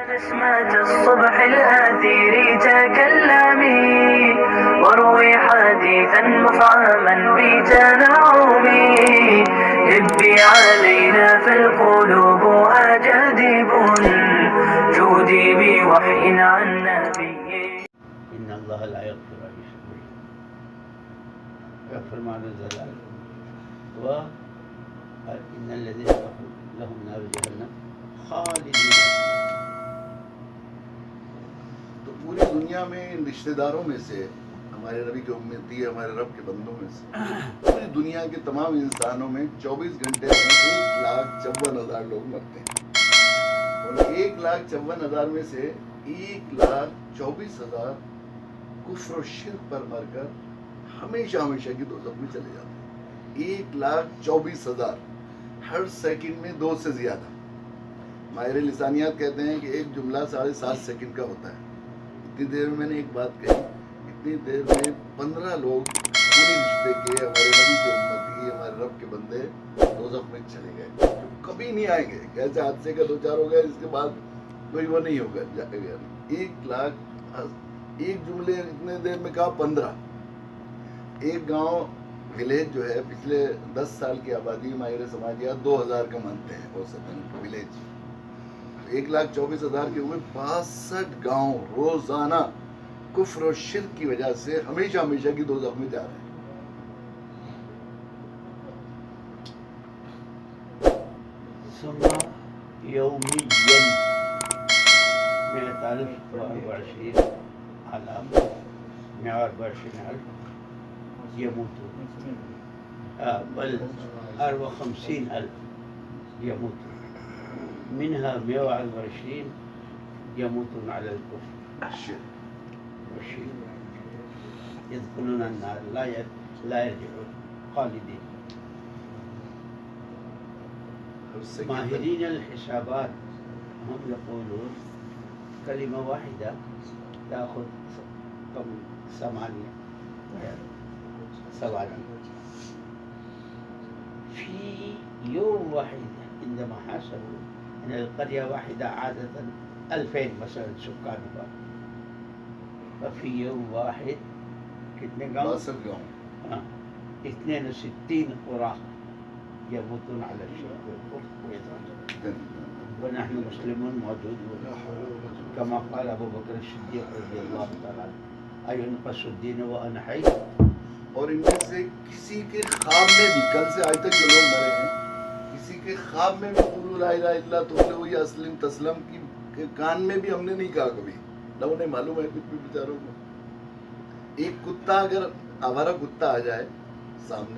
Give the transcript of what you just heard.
نسمة الصبح الآثير تكلمي واروي حديثا مفعما بتنعمي هبي علينا فالقلوب أجادب جودي بوحي عن نبي. إن الله لا يغفر أن يشرك به ويغفر ما دون ذلك وإن الذين كفروا لهم نار جهنم खालिदीन। तो पूरी दुनिया में इन रिश्तेदारों में से हमारे नबी की उम्मती है, हमारे रब के बंदों में से पूरी दुनिया के तमाम इंसानों में 24 घंटे में 1,54,000 लोग मरते हैं और 1,54,000 में से 1,24,000 कुफ्र और शिर्क पर मरकर हमेशा हमेशा की दोज़ख में चले जाते हैं। 1,24,000 हर सेकंड में 2 से ज्यादा। माहिर लिसानियात कहते हैं कि एक जुमला 7.5 सेकंड का होता है। इतनी देर में मैंने एक बात कही, इतनी देर में 15 लोग पूरी रिश्ते के, हमारे नबी के उम्मती, हमारे रब के बंदे दोज़ख में चले गए, कभी नहीं आएंगे। कैसे हादसे का 2-4 हो गया, इसके बाद कोई वो नहीं होगा। 1,00,000 एक जुमले इतने देर में कहा 15। एक गांव विलेज जो है पिछले 10 साल की आबादी माहिर समाजियात 2,000 का मानते हैं औसतन विलेज। 1,24,000 के हुए 62 गांव रोजाना कुफ्र और शिर्क की वजह से हमेशा हमेशा की दोज़ख में जा रहे हैं। सुम्मा यौमियन 124 आलाम 124,000 يموتون بل 54,000 يموتون، منها 121 يموتون على الكفر والشرك يدخلون النار لا يرجعون خالدين. ماهرين الحسابات هم يقولون كلمة واحدة تأخذ كم 8 سوالي في يوم واحد. عندما حسبوا أن القرية واحدة عادة 2000 مثلا سكانها، ففي يوم واحد कितने गाँव 62 قرى يموتون على الشرك والكفر ونحن مسلمون موجودون كما قال أبو بكر الصديق رضي الله تعالى عنه أينقص الدين وأنا حي. और इनमें से किसी के ख्वाब में भी, कल से आज तक जो लोग मरे हैं, किसी के ख्वाब में भी कुल्लू ला इलाहा इल्लल्लाह तुफ़्लिहू या अस्लिम तस्लम की कान में भी हमने नहीं कहा कभी, ना उन्हें मालूम है कुछ भी बेचारों को। एक कुत्ता, अगर आवारा कुत्ता आ जाए सामने